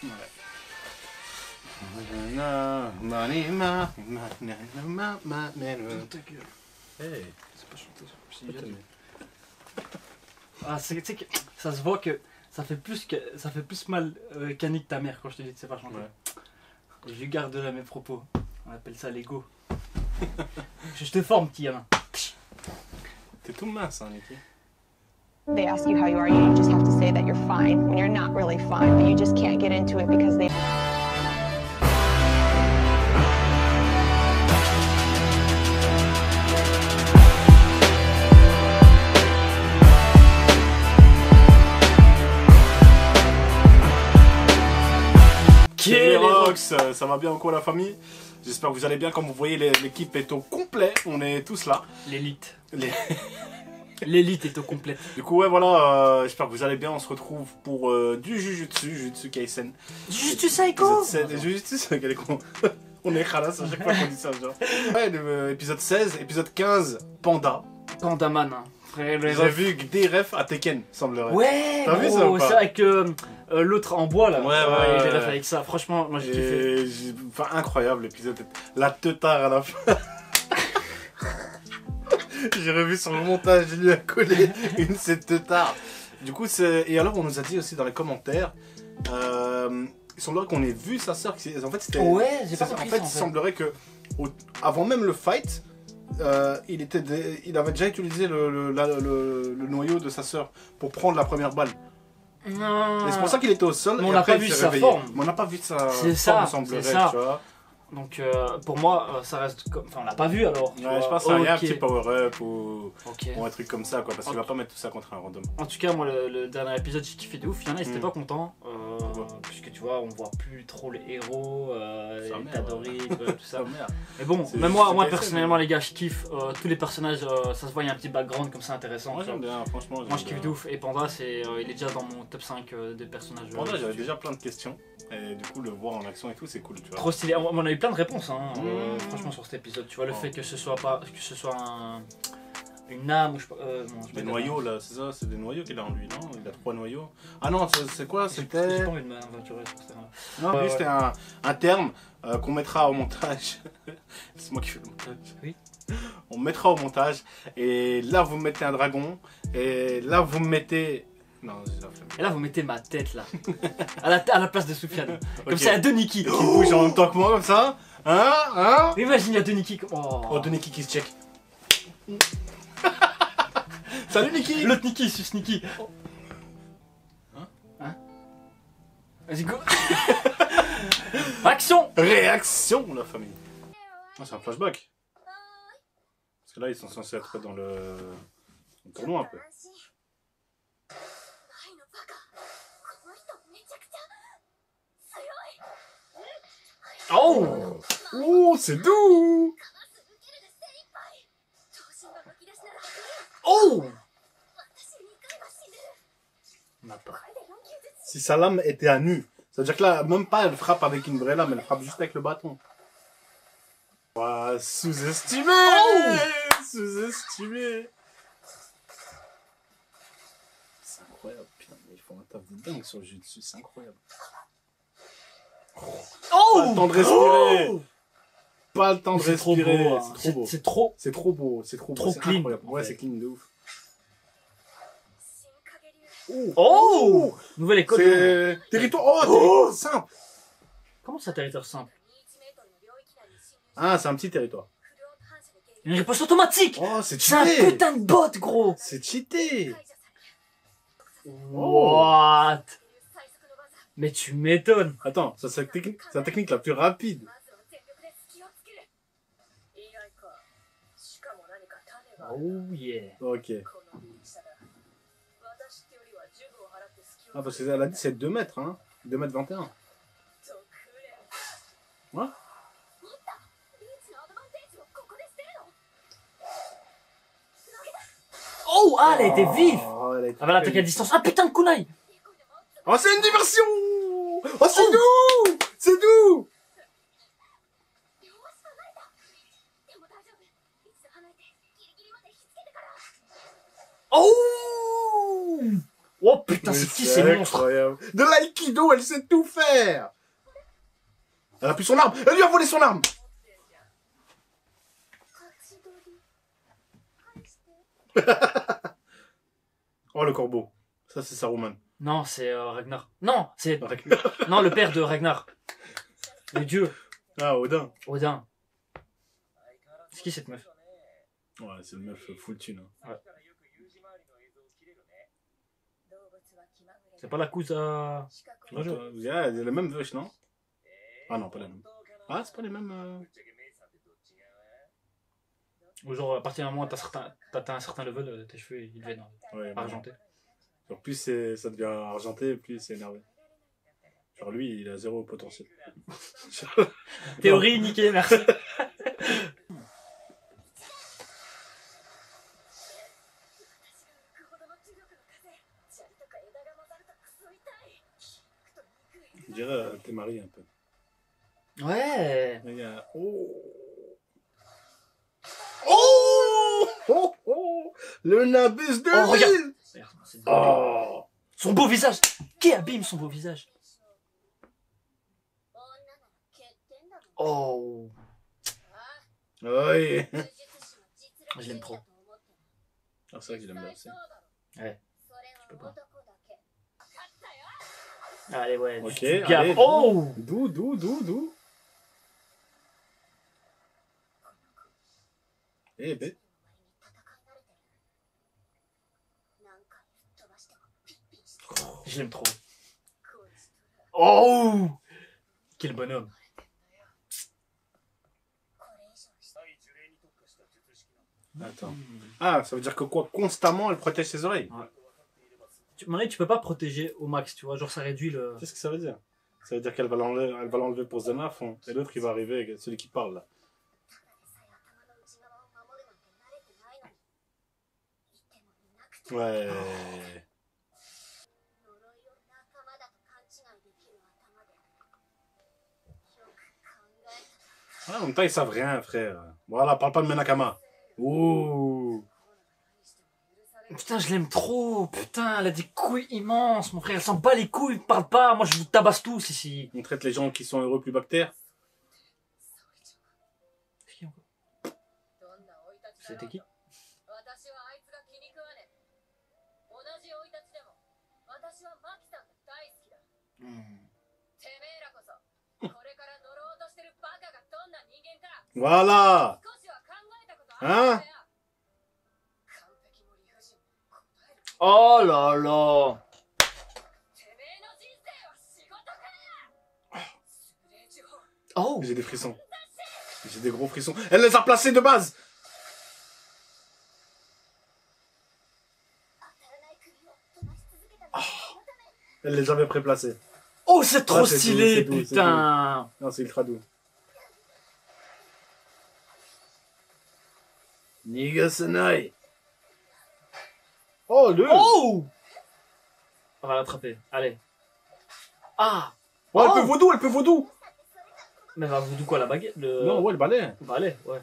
Ouais. Ta gueule. Hey. C'est pas chanté ça. Ah, tu sais que ça se voit que ça fait plus mal qu'Annick ta mère quand je te dis que c'est pas chanté. Ouais. Je garde là mes propos. On appelle ça l'ego. Je te forme, petit gamin. T'es tout mince, hein, Niki. They ask you how you are, you just have to say that you're fine when you're not really fine, but you just can't get into it because they... Kélérox, ça va bien ou quoi la famille? J'espère que vous allez bien. Comme vous voyez, l'équipe est au complet. On est tous là. L'élite. Les- L'élite est au complet. Du coup, ouais, voilà. J'espère que vous allez bien. On se retrouve pour du Jujutsu Kaisen. Jujutsu Psycho. Jujutsu, c'est quel est con. On est khalas à chaque fois qu'on dit ça, genre. Ouais, épisode 16, épisode 15, Panda. Pandaman. Hein. J'ai vu des refs à Tekken, semblerait. Ouais, t'as vu ça ou pas? C'est avec l'autre en bois là. Ouais. J'ai rêvé avec ça. Franchement, moi j'ai kiffé. Enfin, incroyable l'épisode. La teutard à la fin. J'ai revu sur le montage, je lui ai collé une cette teutard. Du coup, et alors on nous a dit aussi dans les commentaires, il semblerait qu'on ait vu sa sœur. En fait, c'était. Ouais, j'ai pas compris ça, il semblerait que avant même le fight. Il avait déjà utilisé le noyau de sa sœur pour prendre la première balle. Non. Et c'est pour ça qu'il était au sol. Mais et on n'a après, pas vu il s'est sa réveillé. forme. Mais on n'a pas vu sa C'est forme, ça, semblerait, c'est ça. tu vois. Donc pour moi, ça reste comme. Enfin, on l'a pas vu alors. tu Ouais, vois. je pense qu'il y a un Ok. petit power-up ou Ok. un truc comme ça, quoi. Parce qu'il va pas mettre tout ça contre un random. En tout cas, moi, le dernier épisode, j'ai kiffé de ouf. Il y en a, ils étaient Mm. pas contents. Pourquoi Puisque tu vois, on voit plus trop les héros, Ça les merde. Tadori, tout ça. Oh, merde. Mais bon, C'est même juste moi Kaisen, personnellement, mais- les gars, je kiffe. Tous les personnages, ça se voit, il y a un petit background comme ça intéressant. Moi tu vois. j'aime bien, franchement. Moi, je kiffe de ouf. Et Panda, il est déjà dans mon top 5 des personnages. Panda, j'avais déjà plein de questions. Et du coup, le voir en action et tout, c'est cool, tu vois. Trop stylé. On a eu plein de réponses, hein, franchement, sur cet épisode. Tu vois, le Oh. fait que ce soit une âme ou je sais pas. Non, je sais Des pas noyaux là, c'est ça, c'est des noyaux qu'il a en lui, non? Il a 3 noyaux. Ah non, c'est quoi? J'ai C'était. pas envie de m'aventurer sur ce terrain. Non, Ouais, lui, c'était un terme qu'on mettra au montage. C'est moi qui fais le montage. Oui. On mettra au montage. Et là, vous mettez un dragon. Et là, vous mettez. Non, j'ai la flemme. Et là, vous mettez ma tête là, à la place de Soufiane. Comme Ok. ça, il y a deux Nikki. Qui bouge en même temps que moi, comme ça. Hein? Imagine, il y a deux Nikki. Oh, deux Nikki qui se check. Salut Nikki! L'autre Nikki, sus Nikki. Hein? Vas-y, go. Action! Réaction, la famille. Ah, c'est un flashback. Parce que là, ils sont censés être dans le tournoi un peu. Oh! Oh, c'est doux! Oh! On n'a pas. Si sa lame était à nu, ça veut dire que là, même pas elle frappe avec une vraie lame, elle frappe juste avec le bâton. Ouah, sous-estimé! Oh! Sous-estimé! C'est incroyable, putain, mais ils font un taf de dingue sur le jeu dessus, c'est incroyable. Oh! Pas le temps de respirer! Oh! Pas le temps de C'est trop beau. respirer! Hein. C'est trop beau. C'est trop. C'est trop beau, c'est trop beau, Trop c'est clean, incroyable. en Ouais, fait. c'est clean de ouf. Oh! Nouvelle école. C'est territoire. Oh, territoire simple. Comment ça, territoire simple? Ah, c'est un petit territoire. Une réponse automatique! Oh, c'est C'est un cheaté. putain de bot, gros! C'est cheaté. What? Mais tu m'étonnes! Attends, ça c'est la technique la plus rapide. Oh yeah! Ok. Ah, parce qu'elle a dit c'est 2 mètres, hein. 2 mètres 21. Ouais. Oh! Ah, elle a été vive! Oh, elle a été Ah, bah l'attaque à distance. Ah, putain de kunai! Oh, c'est une diversion. Oh, c'est doux. C'est doux. Oh! Oh putain, Mais c'est qui ces monstres? incroyable. De l'aïkido, elle sait tout faire. Elle a plus son arme. Elle lui a volé son arme. Oh, le corbeau. Ça, c'est Saruman. Non, c'est Ragnar. Non, c'est... Ragnar. Non, le père de Ragnar. Le dieu. Ah, Odin. Odin. C'est qui cette meuf? Ouais, c'est une meuf full thune. Hein. C'est pas la cousine à... Attends, yeah, elle est la même veuche, non? Ah non, pas la même. Ah, c'est pas les mêmes. Ou genre, à partir d'un moment où t'as un certain level, tes cheveux, ils deviennent Ouais, argentés. Genre, plus ça devient argenté, plus c'est énervé. Genre, lui, il a zéro potentiel. Théorie, nickel, merci. Je dirais, t'es marié un peu. Ouais. Regarde. Oh! Oh! Oh! Oh! Le Nabis 2000! Oh, regarde. Oh! Son beau visage. Qui abîme son beau visage? Oh. Oui! Je l'aime trop. Ah, c'est vrai que je l'aime bien aussi. Ouais. Je peux pas. Allez, ouais. Ok, tu gaffes. allez. Oh. D'où? Eh ben. Je l'aime trop. Oh. Quel bonhomme. Attends. Ah, ça veut dire que quoi? Constamment, elle protège ses oreilles. Ouais. Tu peux pas protéger au max, tu vois, genre ça réduit le... Qu'est-ce que ça veut dire? Ça veut dire qu'elle va l'enlever pour Zenaf, hein. Et l'autre, il va arriver, celui qui parle là. Ouais. Ah, en même temps, ils savent rien, frère. Voilà, parle pas de Menakama. Ouh. Putain, je l'aime trop. Putain, elle a des couilles immenses, mon frère. Elle s'en bat les couilles, parle pas. Moi, je vous tabasse tous ici. On traite les gens qui sont heureux plus bactères. C'est qui encore? C'était qui? Voilà. Hein? Oh là là. Oh. J'ai des frissons. J'ai des gros frissons. Elle les a placés de base. Elle les avait préplacés. Oh, c'est trop Ah, c'est stylé, doux, c'est doux, putain. Non, c'est ultra doux. Nigasenai. Oh, le. Oh. On va l'attraper. Allez. Ah. Oh, elle Oh. peut vaudou, elle peut vaudou. Mais va vous quoi, la baguette le... Non, ouais, le balai. Bah allez, ouais.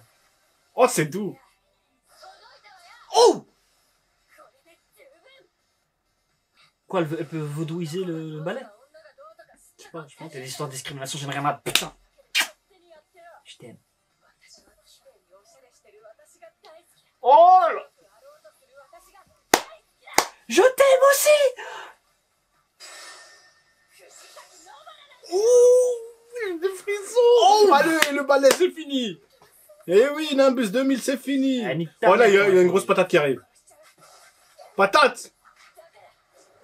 Oh, c'est doux. Oh. Quoi, elle peut vaudouiser le balai? Je sais pas, je pense qu'il y a des histoires de discrimination, j'en ai rien à... Putain. Je t'aime. Oh là. Je t'aime aussi. Ouh, des frissons. Oh, allez, le balai, c'est fini. Eh oui, Nimbus 2000, c'est fini. Ah, nique ta Oh, là, il y a mère. une grosse patate qui arrive. Patate.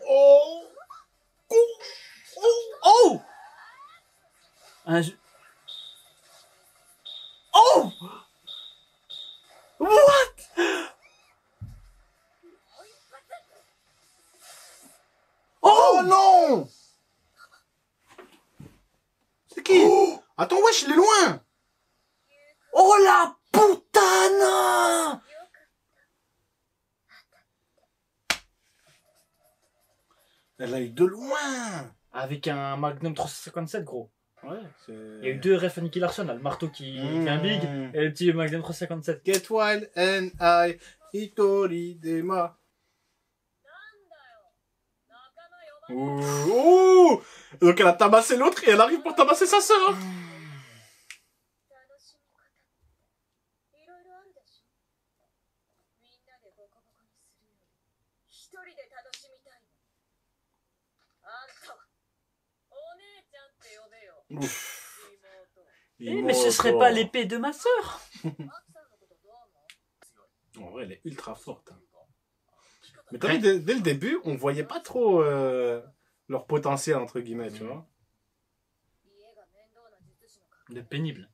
Oh. Oh. Un jeu... Oh. What? Oh non. C'est qui? Attends, wesh, il est loin. Oh la putain! Elle a eu de loin. Avec un Magnum 357, gros. Ouais, c'est... Il y a eu deux refs à Nicky Larson, là, le marteau qui fait un big et le petit Magnum 357. Get wild and I, Hitori Dema. Ouh, ouh. Donc elle a tabassé l'autre et elle arrive pour tabasser sa sœur. 楽しみ方っていろいろあるでしょ。みんなでボコボコにするより一人で楽しみたいの。あんたはお姉ちゃんって呼べよ。 Ouf. 妹。 Mais ce serait pas l'épée de ma sœur. アクさんのことどう思う？ En vrai, elle est ultra forte. Hein. Mais t'as vu, dès le début, on voyait pas trop leur potentiel, entre guillemets, tu vois. 家が面倒な術師の格 De pénible.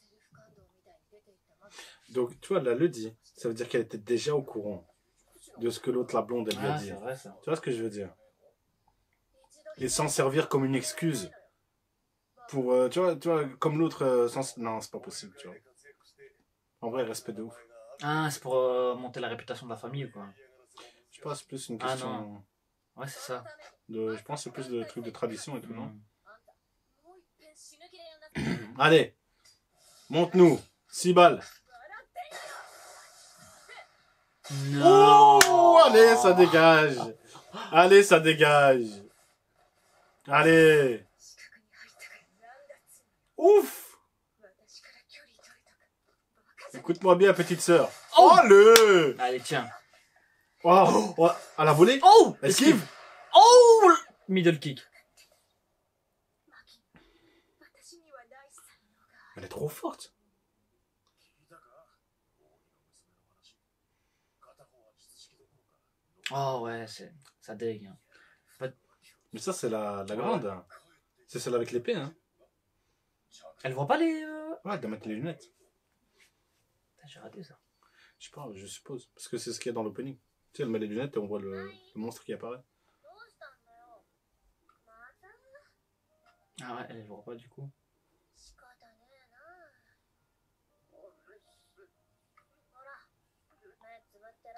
セルフ感動みたいに出ていったマキさん。 Donc, tu vois, là, le dit. Ça veut dire qu'elle était déjà au courant de ce que l'autre, la blonde, elle lui a Ah, dit. c'est vrai ça. Tu vois ce que je veux dire? Et sans servir comme une excuse. Pour, tu vois, comme l'autre, sans... Non, c'est pas possible, tu vois. En vrai, respect de ouf. Ah, c'est pour monter la réputation de la famille quoi. Je pense que c'est plus une Ah, question non. Ouais, c'est ça. de... Je pense que c'est plus de trucs de tradition et tout, non? Mm. あんたもう一遍死ぬ気でやんなさい。 Allez, monte-nous. 6 balles. Non. Oh, allez, ça dégage. Allez, ça dégage. Allez. 近くに入ったからなんだっつうの。 Ouf. 私から距離取れたか。バカじゃん。 Écoute-moi bien, petite sœur. Oh, le. Allez, tiens. Oh, oh, à la volée. Oh, Esquive. Oh, middle kick. マキ、私にはナイス才能がある。 Elle est trop forte. Oh ouais, c'est ça dégue. Hein. Mais ça, c'est la grande. Hein. C'est celle avec l'épée, hein. Elle voit pas les. Ouais, elle doit mettre les lunettes. Putain, j'ai raté ça. Je sais pas, je suppose. Parce que c'est ce qu'il y a dans l'opening. Tu sais, elle met les lunettes et on voit le monstre qui apparaît. どうしたんだよ。また Ah ouais, elle voit pas du coup. 仕方ねえな。ほら、目つぶってろ。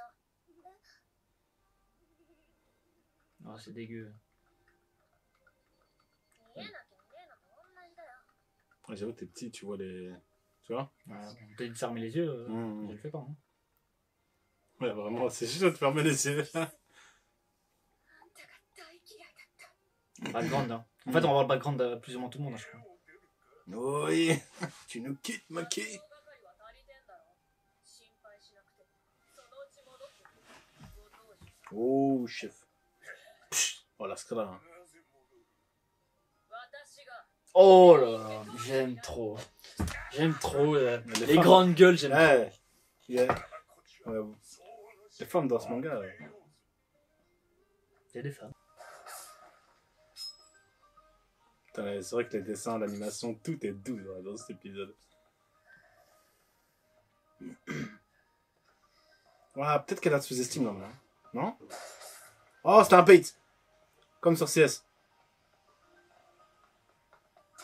Oh, c'est dégueu. 見えなきゃ見えなと同じだよ。 Ouais, j'avoue, t'es petit, tu vois les. Tu vois? Ouais, on t'a dit de fermer les yeux, Mmh. je le fais pas. Hein. Ouais, vraiment, c'est juste de fermer les yeux. あんたが大嫌いだった。 Background. Hein. En fait, on va voir le background de plus ou moins tout le monde, hein, je crois. Oui, tu nous quittes, Maki. 係は足りてんだろ。心配しなくて。そのうち戻ってくる。ご当主。 Oh, chef. Psh, oh, la scra. 私が Oh là là, j'aime trop. J'aime trop. Les grandes gueules, j'aime trop. Ouais. Yeah. Ouais. Les femmes dans ce manga. Ouais. Il y a des femmes. Putain, c'est vrai que les dessins, l'animation, tout est doux dans cet épisode. Ouais, peut-être qu'elle a sous-estime, là. Non? Oh, c'était un bait. Comme sur CS.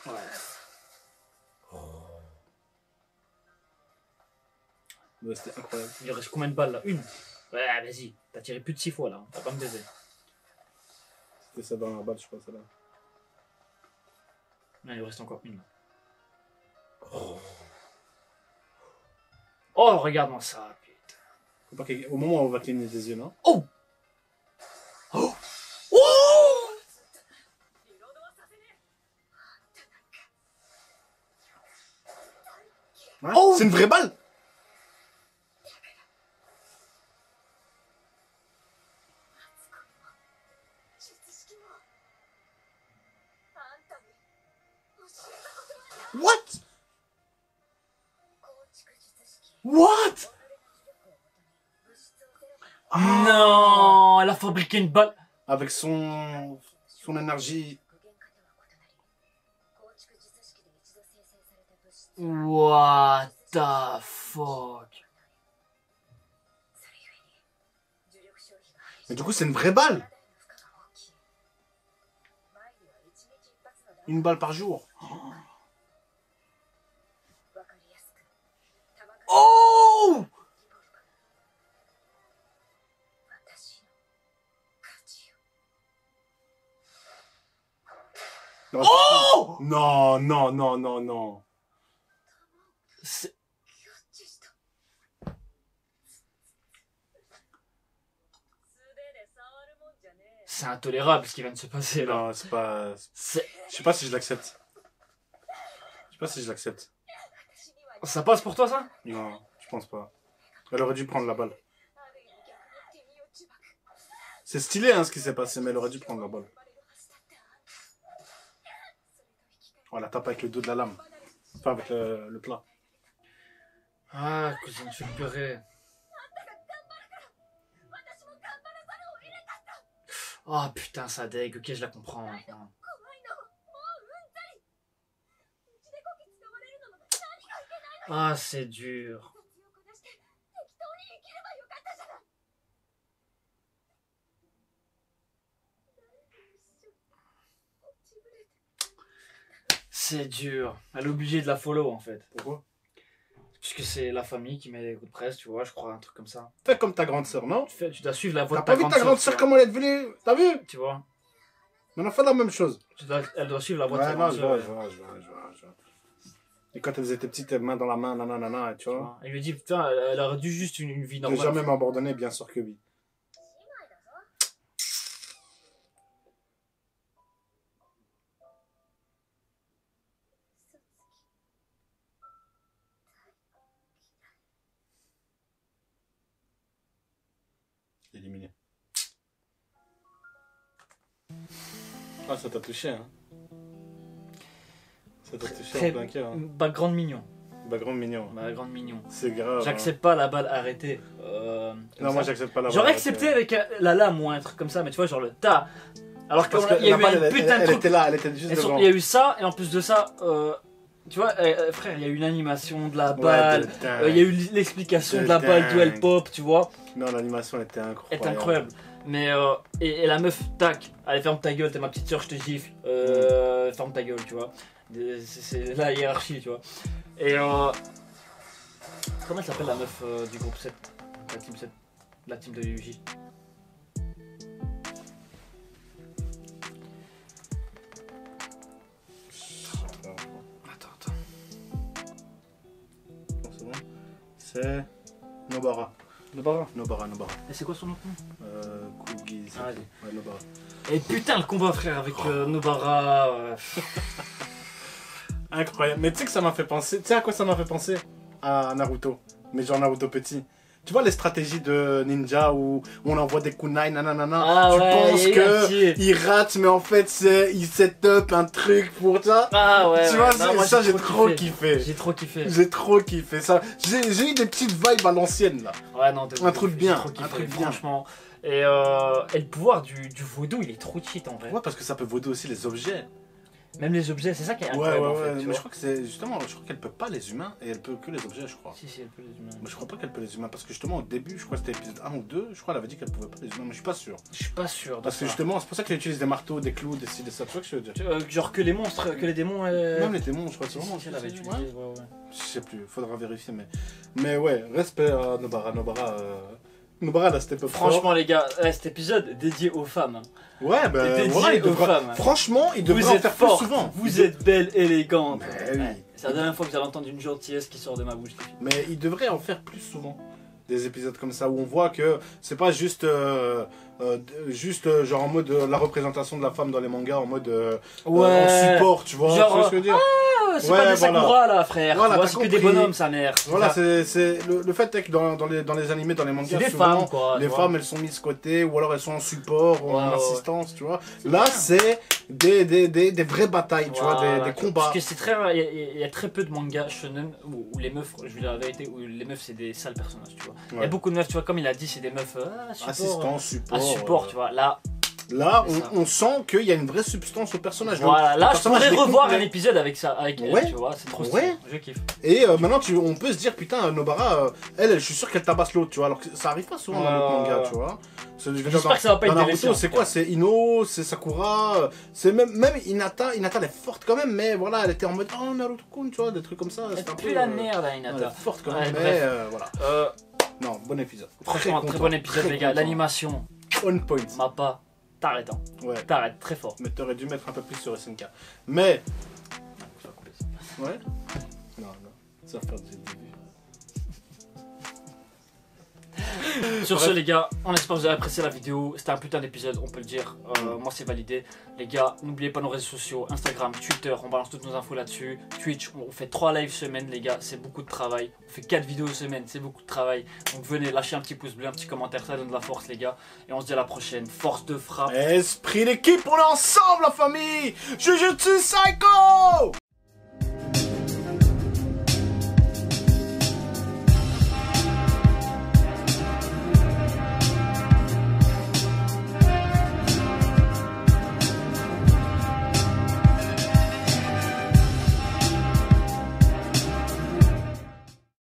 Ouais. Ouais, c'était incroyable. Il reste combien de balles là? Une. Ouais, vas-y. T'as tiré plus de 6 fois là. T'as pas me baiser. C'était sa dernière balle, je crois, celle-là. Non, il reste encore une. Oh, regarde-moi ça, putain. Faut pas au moment où on va cligner des yeux, non? Oh! Oh! Oh! リロードはさせねえ。 Ouais. Oh! C'est une vraie balle! 術式もあんたに教えたことがない。 What? 構築術式。 What? 己の呪力をもとに物質をゼロから Non! Elle a fabriqué une balle. Avec son énergie. 具現化とは異なり、構築術式で一度生成された物質 What the fuck? それゆえに呪力消費が激し Mais い。 du coup, c'est une vraie balle! 体への負荷が大きい。前には一日一発の Une balle par jour. わかりやすく。玉数 Oh! 私の勝ちよ。 Non, Oh! non, non, non, non, non. C'est- キャッチした。素手で触るもんじゃねえ。c'est intolérable ce qui vient de se passer là. Non, c'est pas... C'est- Je sais pas si je l'accepte. Je sais pas si je l'accepte. Ça passe pour toi ça? Non, je pense pas. Elle aurait dû prendre la balle. C'est stylé hein, ce qui s'est passé, mais elle aurait dû prendre la balle. Oh, elle la tape avec le dos de la lame. Enfin, avec le plat. Ah, cousine, je vais pleurer. Oh putain, ça dégue, ok, je la comprends maintenant. Ah, c'est dur. C'est dur. Elle est obligée de la follow en fait. Pourquoi? Puisque c'est la famille qui met les coups de presse, tu vois, je crois, un truc comme ça. Fais comme ta grande sœur, non? Tu dois suivre la voie T'as de pas ta vu grande ta grande sœur, sœur comment elle est devenue? T'as vu? tu vois. On a fait la même chose. Elle doit suivre la voie de Ouais, sa non, grande je sœur. vois, je vois, je vois, je vois, je vois. Et quand elles étaient petites, main dans la main, nanana, tu vois. Elle lui dit, putain, elle aurait dû juste une vie Ne normale. jamais m'abandonner, bien sûr que oui. Éliminé. Ah, ça t'a touché, hein. Ça t'a touché Très en plein cœur. Hein. background mignon. Background mignon. Background mignon. C'est grave. J'accepte pas la balle arrêtée. Non, moi j'accepte pas la balle. J'aurais accepté avec la lame ou un truc comme ça, mais tu vois, genre le tas. Alors qu'il Parce que y a la eu balle, un putain de elle truc. était là, elle était juste Et devant. il y a eu ça, et en plus de ça, tu vois, frère, il y a eu une animation de la Ouais, balle. de dingue. Il y a eu l'explication De de la balle d'où elle dingue. pop, tu vois. Non, l'animation elle était incroyable. Est incroyable. Mais et la meuf, tac, allez ferme ta gueule, t'es ma petite soeur, je te gifle. Ferme ta gueule, tu vois. C'est la hiérarchie, tu vois. Et comment elle s'appelle la meuf du groupe 7? La team 7, la team de Yuji. Attends. Non, c'est bon. C'est Nobara. Nobara. Nobara. Et c'est quoi son nom? Kugi. Ah, vas-y. Ouais, Nobara. Et putain, le combat, frère, avec Nobara. Incroyable. Mais tu sais que ça m'a fait penser. Tu sais à quoi ça m'a fait penser? À Naruto. Mais genre Naruto petit. Tu vois les stratégies de ninja où on envoie des kunai, nanana. Ah tu ouais, penses il y a eu un petit- il rate, mais en fait il set up un truc pour ça. Ah ouais. Tu vois, non, moi, ça j'ai trop kiffé. J'ai trop kiffé. J'ai trop kiffé ça. J'ai eu des petites vibes à l'ancienne là. Ouais, non, Un truc bien, j'ai trop kiffé, un truc bien. franchement. Et le pouvoir du vaudou, il est trop cheat en vrai. Ouais, parce que ça peut voter aussi les objets. Même les objets, c'est ça qui est Ouais, incroyable ouais, en fait. ouais. tu Mais vois. je crois que c'est justement, je crois qu'elle peut pas les humains et elle peut que les objets, je crois. Si, elle peut les humains. Mais je crois pas qu'elle peut les humains parce que justement au début, je crois que c'était épisode 1 ou 2, je crois qu'elle avait dit qu'elle pouvait pas les humains, mais je suis pas sûr. Je suis pas sûr. de Parce que ça. justement, c'est pour ça qu'elle utilise des marteaux, des clous, des ci, des ça, tu vois que je veux dire. Genre que les monstres, que les démons. Même les démons, je crois que Si, c'est vraiment. si, elle avait ouais. utilisé. Ouais. Je sais plus, faudra vérifier, mais ouais, respect à Nobara. Nobara, là, c'était pas Franchement, les gars, cet épisode dédié aux femmes. Ouais, ben, dédié voilà, il aux devra- femmes. franchement, il devrait Vous en êtes faire plus forte, souvent. vous êtes belle, élégante. Mais oui. Ouais, c'est la dernière fois que vous allez entendre une gentillesse qui sort de ma bouche. les filles. Mais il devrait en faire plus souvent. Des épisodes comme ça où on voit que c'est pas juste, genre en mode la représentation de la femme dans les mangas, en mode en support, tu vois, Genre, tu vois ce que je veux dire. C'est Ouais, pas des voilà. Sakura là, frère. Voilà, Tu vois, t'as c'est que des compris. bonhommes, sa mère. Voilà, c'est le fait est que dans les animés, dans les mangas, C'est des souvent, femmes, quoi, les tu femmes vois. elles sont mises côté ou alors elles sont en support ou en Ouais, ouais. assistance, tu vois. Là, c'est des vraies batailles, tu vois, Voilà, des combats. Parce que c'est très, il y a très peu de mangas shonen où les meufs, je vais dire la vérité, où les meufs c'est des sales personnages, tu vois. Il y a Ouais. beaucoup de meufs, tu vois, comme il a dit, c'est des meufs support, Assistance, support. à support, tu vois. Là, Là, C'est ça. on sent qu'il y a une vraie substance au personnage. voilà, Le là, je personnage pourrais est revoir complet. un épisode avec ça, avec elle, Ouais. tu vois, c'est trop Ouais. stylé. Je kiffe. Et maintenant, on peut se dire, putain, Nobara, elle, je suis sûr qu'elle tabasse l'autre, tu vois. Alors que ça arrive pas souvent dans d'autres Ouais, mangas, ouais. tu vois. J'espère que ça va pas être dans délaissé, Naruto, en c'est tout quoi? cas. C'est Ino, c'est Sakura, c'est même Hinata. Hinata, elle est forte quand même, mais voilà, elle était en mode, oh, Naruto-kun, tu vois, des trucs comme ça. Elle c'était un pue peu, la merde, elle Hinata. est forte quand Ouais, même, bref. mais voilà. Non, bon épisode. Franchement, très content, bon épisode, très les gars. content. L'animation, On point. Mappa, t'arrêtes, hein. Ouais. T'arrêtes, très fort. Mais t'aurais dû mettre un peu plus sur SNK. Mais. Ouais? Non, ça va faire du début. Sur ce les gars, on espère que vous avez apprécié la vidéo. C'était un putain d'épisode, on peut le dire. Moi c'est validé. Les gars, n'oubliez pas nos réseaux sociaux, Instagram, Twitter, on balance toutes nos infos là-dessus. Twitch, on fait 3 lives semaine les gars, c'est beaucoup de travail. On fait 4 vidéos semaine, c'est beaucoup de travail. Donc venez lâcher un petit pouce bleu, un petit commentaire, ça donne de la force les gars. Et on se dit à la prochaine. Force de frappe. Esprit d'équipe, on est ensemble la famille. Jujutsu Psycho.